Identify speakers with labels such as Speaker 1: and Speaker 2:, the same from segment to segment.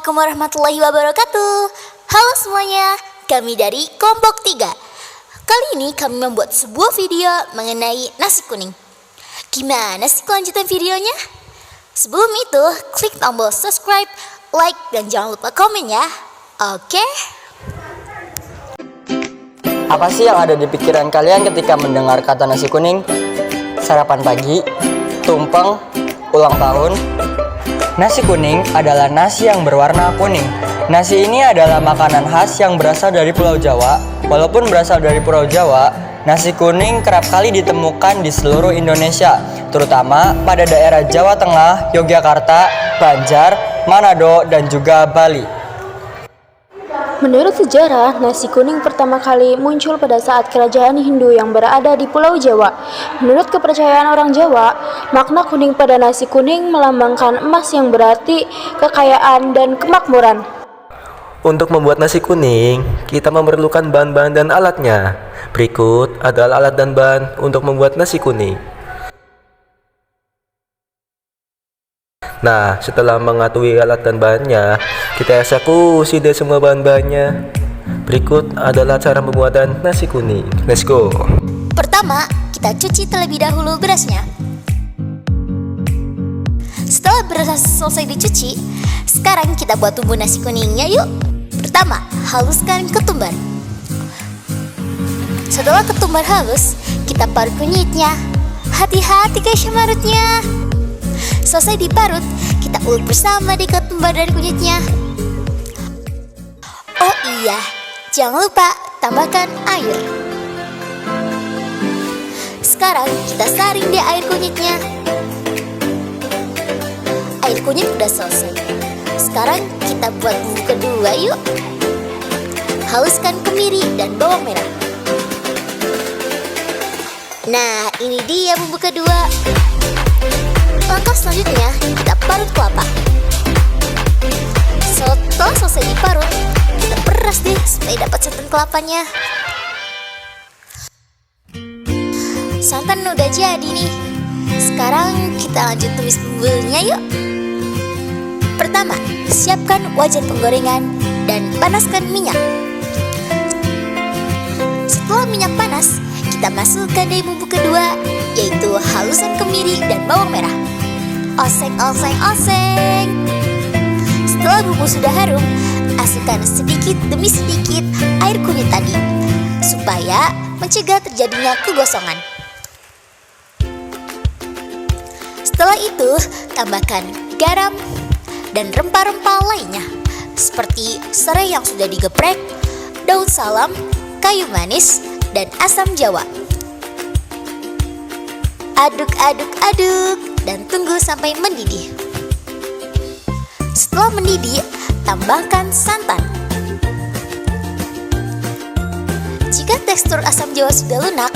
Speaker 1: Assalamualaikum warahmatullahi wabarakatuh. Halo semuanya, kami dari Kelompok 3. Kali ini kami membuat sebuah video mengenai nasi kuning. Gimana sih kelanjutan videonya? Sebelum itu, klik tombol subscribe, like, dan jangan lupa komen ya. Oke?
Speaker 2: Apa sih yang ada di pikiran kalian ketika mendengar kata nasi kuning? Sarapan pagi, tumpeng, ulang tahun. Nasi kuning adalah nasi yang berwarna kuning. Nasi ini adalah makanan khas yang berasal dari Pulau Jawa. Walaupun berasal dari Pulau Jawa, nasi kuning kerap kali ditemukan di seluruh Indonesia, terutama pada daerah Jawa Tengah, Yogyakarta, Banjar, Manado, dan juga Bali.
Speaker 3: Menurut sejarah, nasi kuning pertama kali muncul pada saat kerajaan Hindu yang berada di Pulau Jawa. Menurut kepercayaan orang Jawa, makna kuning pada nasi kuning melambangkan emas yang berarti kekayaan dan kemakmuran.
Speaker 4: Untuk membuat nasi kuning, kita memerlukan bahan-bahan dan alatnya. Berikut adalah alat dan bahan untuk membuat nasi kuning. Nah, setelah mengetahui alat dan bahannya, kita eksekusi deh semua bahan-bahannya. Berikut adalah cara pembuatan nasi kuning. Let's go.
Speaker 1: Pertama, kita cuci terlebih dahulu berasnya. Setelah beras selesai dicuci, sekarang kita buat bumbu nasi kuningnya yuk. Pertama, haluskan ketumbar. Setelah ketumbar halus, kita parut kunyitnya. Hati-hati guys marutnya. Selesai diparut, kita ulek bersama di ketumbar dan kunyitnya. Oh iya, jangan lupa tambahkan air. Sekarang kita saring deh air kunyitnya. Air kunyit udah selesai. Sekarang kita buat bumbu kedua yuk. Haluskan kemiri dan bawang merah. Nah, ini dia bumbu kedua. Langkah selanjutnya, kita parut kelapa. Setelah selesai diparut, kita peras deh supaya dapat santan kelapanya. Santan udah jadi nih. Sekarang kita lanjut tumis bumbunya yuk. Pertama, siapkan wajan penggorengan dan panaskan minyak. Setelah minyak panas, kita masukkan deh bumbu kedua, yaitu halusan kemiri dan bawang merah. Oseng, oseng, oseng. Setelah bumbu sudah harum, masukkan sedikit demi sedikit air kunyit tadi, supaya mencegah terjadinya kegosongan. Setelah itu, tambahkan garam dan rempah-rempah lainnya, seperti serai yang sudah digeprek, daun salam, kayu manis, dan asam jawa. Aduk, aduk, aduk, dan tunggu sampai mendidih. Setelah mendidih, tambahkan santan. Jika tekstur asam jawa sudah lunak,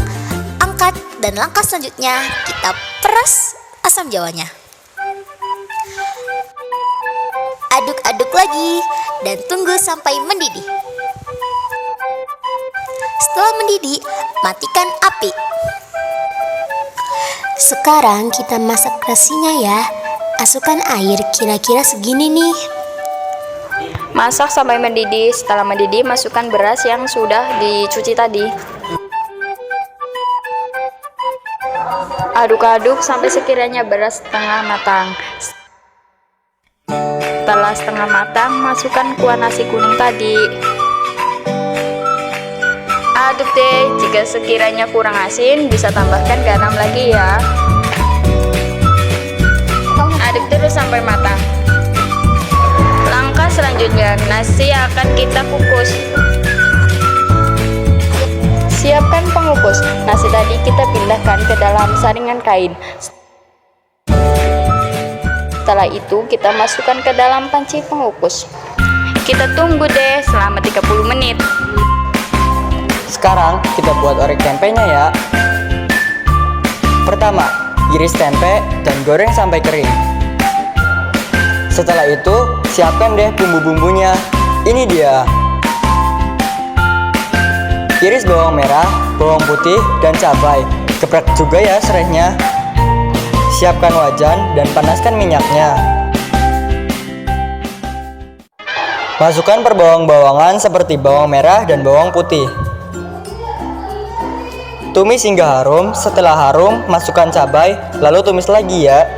Speaker 1: angkat dan langkah selanjutnya kita peras asam jawanya. Aduk-aduk lagi dan tunggu sampai mendidih. Setelah mendidih, matikan api. Sekarang kita masak nasinya ya. Masukkan air kira-kira segini nih.
Speaker 5: Masak sampai mendidih. Setelah mendidih, masukkan beras yang sudah dicuci tadi. Aduk-aduk sampai sekiranya beras setengah matang. Setelah setengah matang, masukkan kuah nasi kuning tadi. Aduk deh, jika sekiranya kurang asin, bisa tambahkan garam lagi ya. Aduk terus sampai matang. Langkah selanjutnya, nasi akan kita kukus. Siapkan pengukus. Nasi tadi kita pindahkan ke dalam saringan kain. Setelah itu, kita masukkan ke dalam panci pengukus. Kita tunggu deh selama 30 menit.
Speaker 2: Sekarang kita buat orek tempenya ya. Pertama, iris tempe dan goreng sampai kering. Setelah itu, siapkan deh bumbu-bumbunya. Ini dia. Iris bawang merah, bawang putih, dan cabai. Geprek juga ya serainya. Siapkan wajan dan panaskan minyaknya. Masukkan per bawang-bawangan seperti bawang merah dan bawang putih. Tumis hingga harum. Setelah harum, masukkan cabai, lalu tumis lagi ya.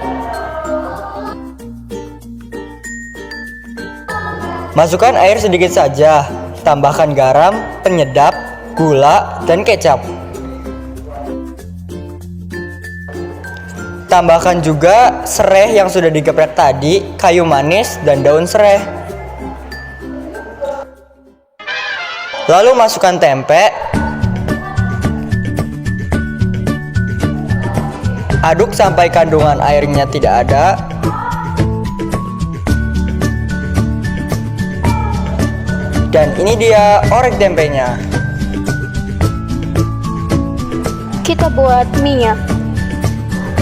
Speaker 2: Masukkan air sedikit saja. Tambahkan garam, penyedap, gula, dan kecap. Tambahkan juga serai yang sudah digeprek tadi, kayu manis, dan daun serai. Lalu masukkan tempe. Aduk sampai kandungan airnya tidak ada. Dan ini dia orek tempenya.
Speaker 3: Kita buat mie-nya.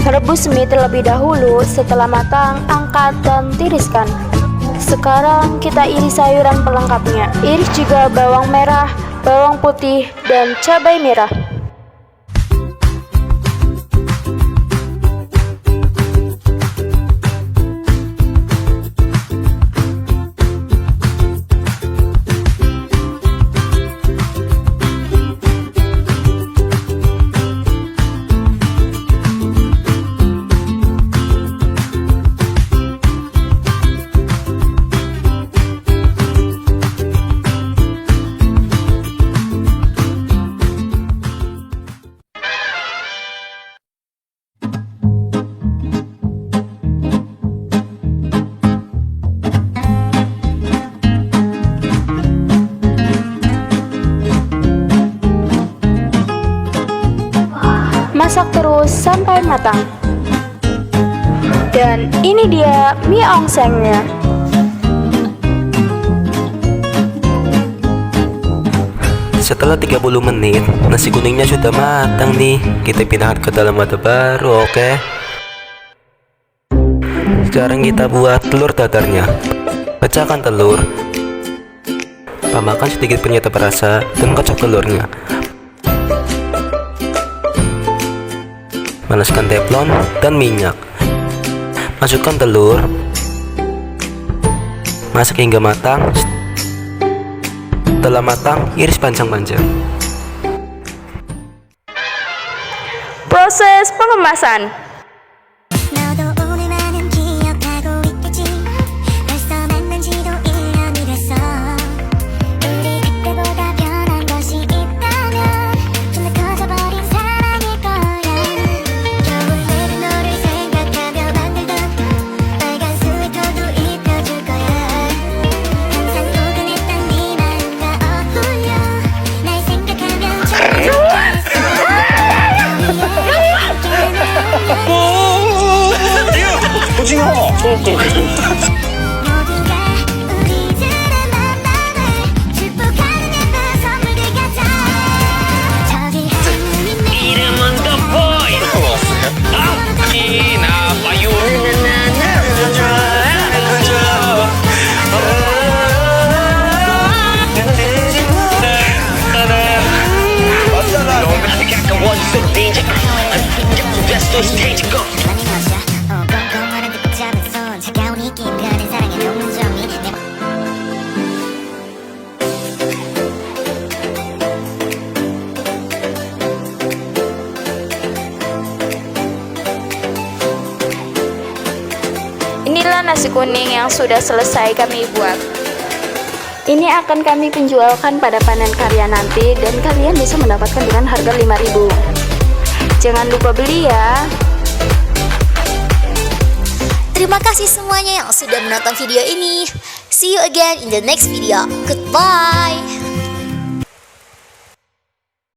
Speaker 3: Rebus mie terlebih dahulu, setelah matang, angkat dan tiriskan. Sekarang kita iris sayuran pelengkapnya. Iris juga bawang merah, bawang putih, dan cabai merah. Masak terus sampai matang. Dan ini dia mie ongsengnya.
Speaker 4: Setelah 30 menit, nasi kuningnya sudah matang nih. Kita pindahkan ke dalam wadah baru, oke? Sekarang kita buat telur dadarnya. Pecahkan telur. Tambahkan sedikit penyedap rasa dan kocok telurnya. Panaskan teflon dan minyak. Masukkan telur. Masak hingga matang. Setelah matang, iris panjang-panjang.
Speaker 5: Proses pengemasan. Inilah nasi kuning yang sudah selesai kami buat. Ini akan kami penjualkan pada panen karya nanti dan kalian bisa mendapatkan dengan harga 5.000. Jangan lupa beli ya.
Speaker 1: Terima kasih semuanya yang sudah menonton video ini. See you again in the next video. Goodbye.